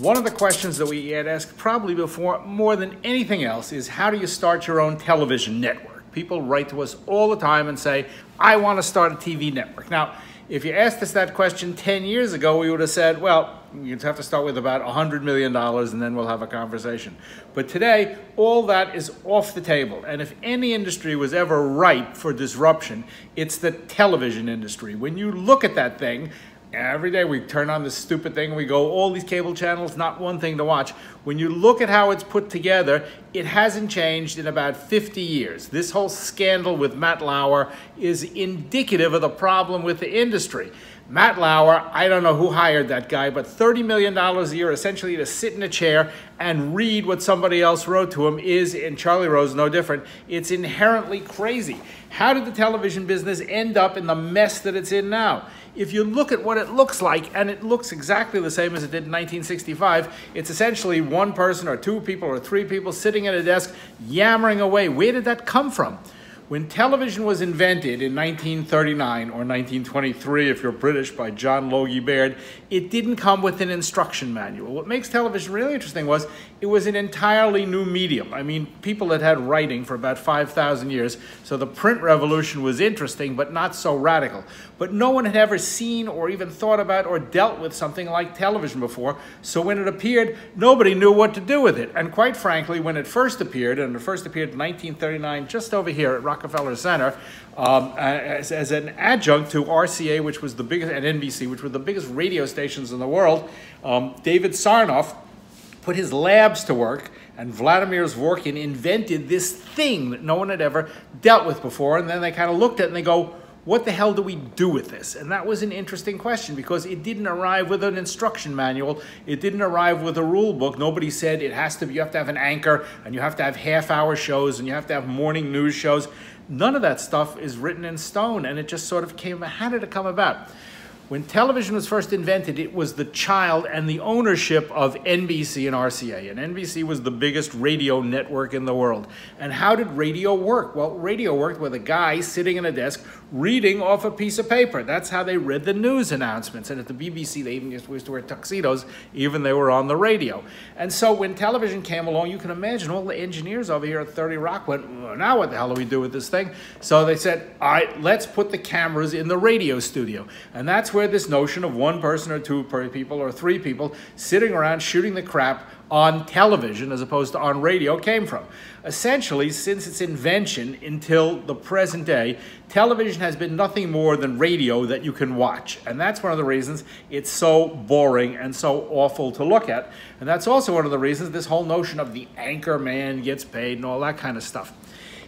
One of the questions that we get asked probably before more than anything else is, how do you start your own television network? People write to us all the time and say, I want to start a TV network. Now, if you asked us that question 10 years ago, we would have said, well, you'd have to start with about $100 million and then we'll have a conversation. But today, all that is off the table. And if any industry was ever ripe for disruption, it's the television industry. When you look at that thing, every day we turn on this stupid thing and we go, all these cable channels, not one thing to watch. When you look at how it's put together, it hasn't changed in about 50 years. This whole scandal with Matt Lauer is indicative of the problem with the industry. Matt Lauer, I don't know who hired that guy, but $30 million a year essentially to sit in a chair and read what somebody else wrote to him is, and Charlie Rose no different, it's inherently crazy. How did the television business end up in the mess that it's in now? If you look at what it looks like, and it looks exactly the same as it did in 1965, it's essentially one person or two people or three people sitting at a desk yammering away. Where did that come from? When television was invented in 1939 or 1923, if you're British, by John Logie Baird, it didn't come with an instruction manual. What makes television really interesting was it was an entirely new medium. I mean, people had had writing for about 5,000 years, so the print revolution was interesting, but not so radical. But no one had ever seen or even thought about or dealt with something like television before, so when it appeared, nobody knew what to do with it. And quite frankly, when it first appeared, and it first appeared in 1939, just over here at Rockefeller Center, as an adjunct to RCA, which was the biggest, and NBC, which were the biggest radio stations in the world, David Sarnoff put his labs to work, and Vladimir Zworykin invented this thing that no one had ever dealt with before. And then they kind of looked at it and they go, what the hell do we do with this? And that was an interesting question, because it didn't arrive with an instruction manual. It didn't arrive with a rule book. Nobody said it has to be, you have to have an anchor, and you have to have half-hour shows, and you have to have morning news shows. None of that stuff is written in stone, and it just sort of came. How did it come about? When television was first invented, it was the child and the ownership of NBC and RCA. And NBC was the biggest radio network in the world. And how did radio work? Well, radio worked with a guy sitting at a desk reading off a piece of paper. That's how they read the news announcements. And at the BBC, they even used to wear tuxedos, even they were on the radio. And so when television came along, you can imagine all the engineers over here at 30 Rock went, well, now what the hell do we do with this thing? So they said, all right, let's put the cameras in the radio studio. And that's where this notion of one person or two people or three people sitting around shooting the crap on television as opposed to on radio came from. Essentially, since its invention until the present day, television has been nothing more than radio that you can watch. And that's one of the reasons it's so boring and so awful to look at. And that's also one of the reasons this whole notion of the anchor man gets paid and all that kind of stuff.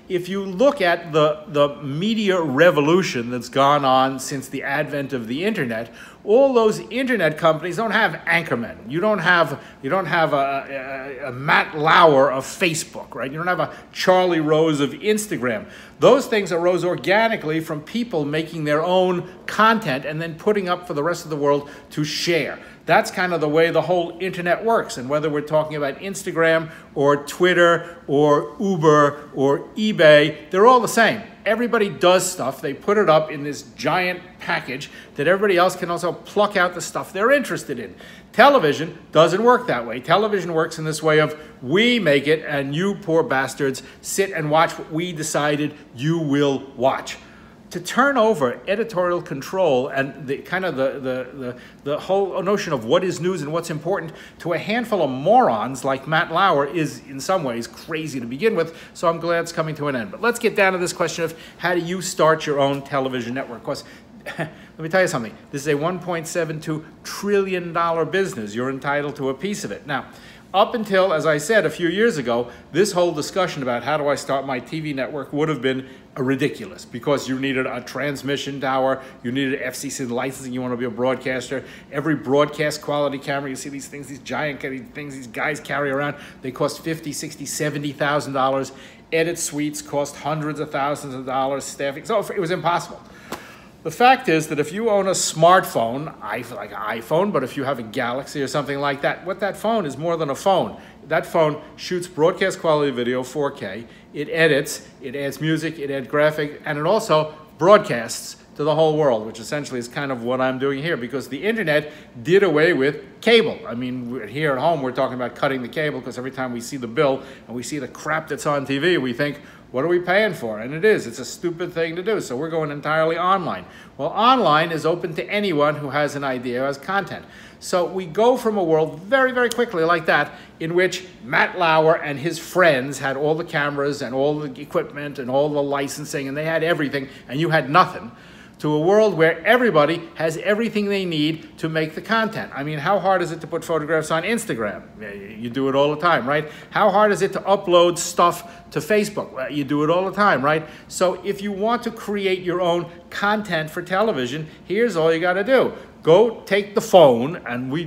If you look at the media revolution that's gone on since the advent of the internet, all those internet companies don't have anchormen. You don't have a Matt Lauer of Facebook, right? You don't have a Charlie Rose of Instagram. Those things arose organically from people making their own content and then putting up for the rest of the world to share. That's kind of the way the whole internet works. And whether we're talking about Instagram or Twitter or Uber or eBay, they're all the same. Everybody does stuff. They put it up in this giant package that everybody else can also pluck out the stuff they're interested in. Television doesn't work that way. Television works in this way of, we make it and you poor bastards sit and watch what we decided you will watch. To turn over editorial control and the kind of the whole notion of what is news and what's important to a handful of morons like Matt Lauer is in some ways crazy to begin with, so I'm glad it's coming to an end. But let's get down to this question of, how do you start your own television network? Because let me tell you something, this is a $1.72 trillion business. You're entitled to a piece of it. Now, up until, as I said a few years ago, this whole discussion about how do I start my TV network would have been ridiculous, because you needed a transmission tower, you needed FCC licensing, you want to be a broadcaster. Every broadcast quality camera, you see these things, these giant things these guys carry around, they cost $50,000, $60,000, $70,000. Edit suites cost hundreds of thousands of dollars, staffing, so it was impossible. The fact is that if you own a smartphone, like an iPhone, but if you have a Galaxy or something like that, what that phone is more than a phone. That phone shoots broadcast quality video, 4K, it edits, it adds music, it adds graphic, and it also broadcasts to the whole world, which essentially is kind of what I'm doing here, because the internet did away with cable. I mean, here at home, we're talking about cutting the cable because every time we see the bill and we see the crap that's on TV, we think, what are we paying for? And it's a stupid thing to do. So we're going entirely online. Well, online is open to anyone who has an idea, who has content. So we go from a world very, very quickly like that, in which Matt Lauer and his friends had all the cameras and all the equipment and all the licensing, and they had everything, and you had nothing, to a world where everybody has everything they need to make the content. I mean, how hard is it to put photographs on Instagram? You do it all the time, right? How hard is it to upload stuff to Facebook? Well, you do it all the time, right? So if you want to create your own content for television, here's all you got to do. Go take the phone, and we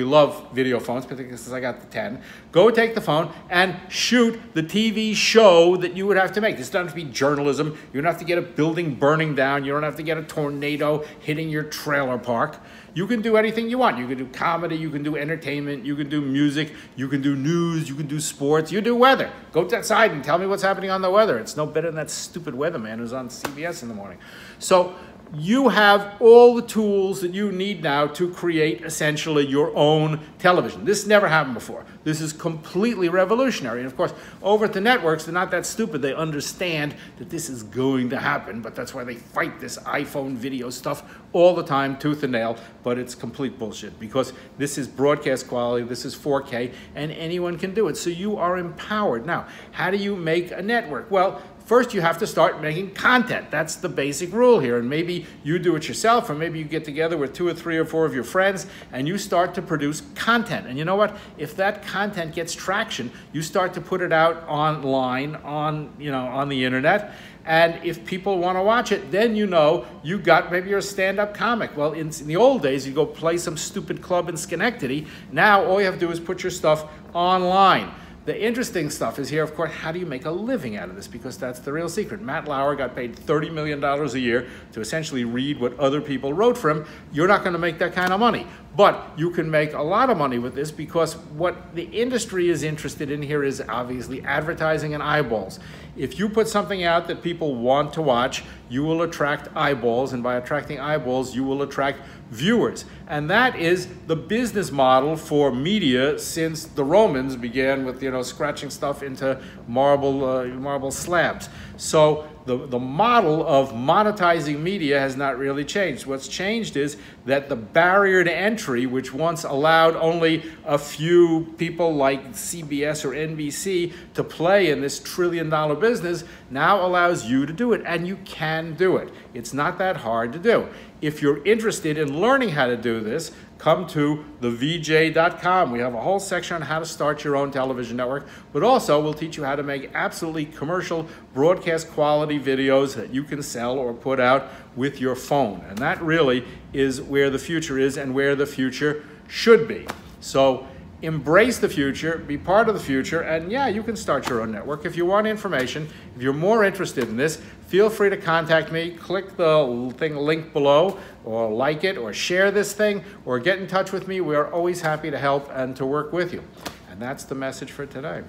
love video phones, particularly since I got the 10. Go take the phone and shoot the TV show that you would have to make. This doesn't have to be journalism. You don't have to get a building burning down. You don't have to get a tornado hitting your trailer park. You can do anything you want. You can do comedy, you can do entertainment, you can do music, you can do news, you can do sports, you do weather. Go outside and tell me what's happening on the weather. It's no better than that stupid weatherman who's on CBS in the morning. So you have all the tools that you need now to create essentially your own television. This never happened before. This is completely revolutionary. And of course, over at the networks, they're not that stupid. They understand that this is going to happen, but that's why they fight this iPhone video stuff all the time, tooth and nail, but it's complete bullshit because this is broadcast quality, this is 4K, and anyone can do it. So you are empowered. Now, how do you make a network? Well, first, you have to start making content. That's the basic rule here. And maybe you do it yourself, or maybe you get together with 2 or 3 or 4 of your friends and you start to produce content. And you know what? If that content gets traction, you start to put it out online, on the internet. And if people want to watch it, then you got, maybe you're a stand-up comic. Well, in the old days, you go play some stupid club in Schenectady. Now, all you have to do is put your stuff online. The interesting stuff is here, of course, how do you make a living out of this? Because that's the real secret. Matt Lauer got paid $30 million a year to essentially read what other people wrote for him. You're not going to make that kind of money. But you can make a lot of money with this because what the industry is interested in here is obviously advertising and eyeballs. If you put something out that people want to watch, you will attract eyeballs, and by attracting eyeballs, you will attract viewers. And that is the business model for media since the Romans began with, scratching stuff into marble slabs. So the model of monetizing media has not really changed. What's changed is that the barrier to entry, which once allowed only a few people like CBS or NBC to play in this trillion-dollar business, now allows you to do it, and you can do it. It's not that hard to do. If you're interested in learning how to do this, come to thevj.com. We have a whole section on how to start your own television network, but also we'll teach you how to make absolutely commercial broadcast quality videos that you can sell or put out with your phone. And that really is where the future is and where the future should be. So embrace the future, be part of the future, and yeah, you can start your own network. If you want information, if you're more interested in this, feel free to contact me. Click the link below, or like it, or share this thing, or get in touch with me. We are always happy to help and to work with you. And that's the message for today.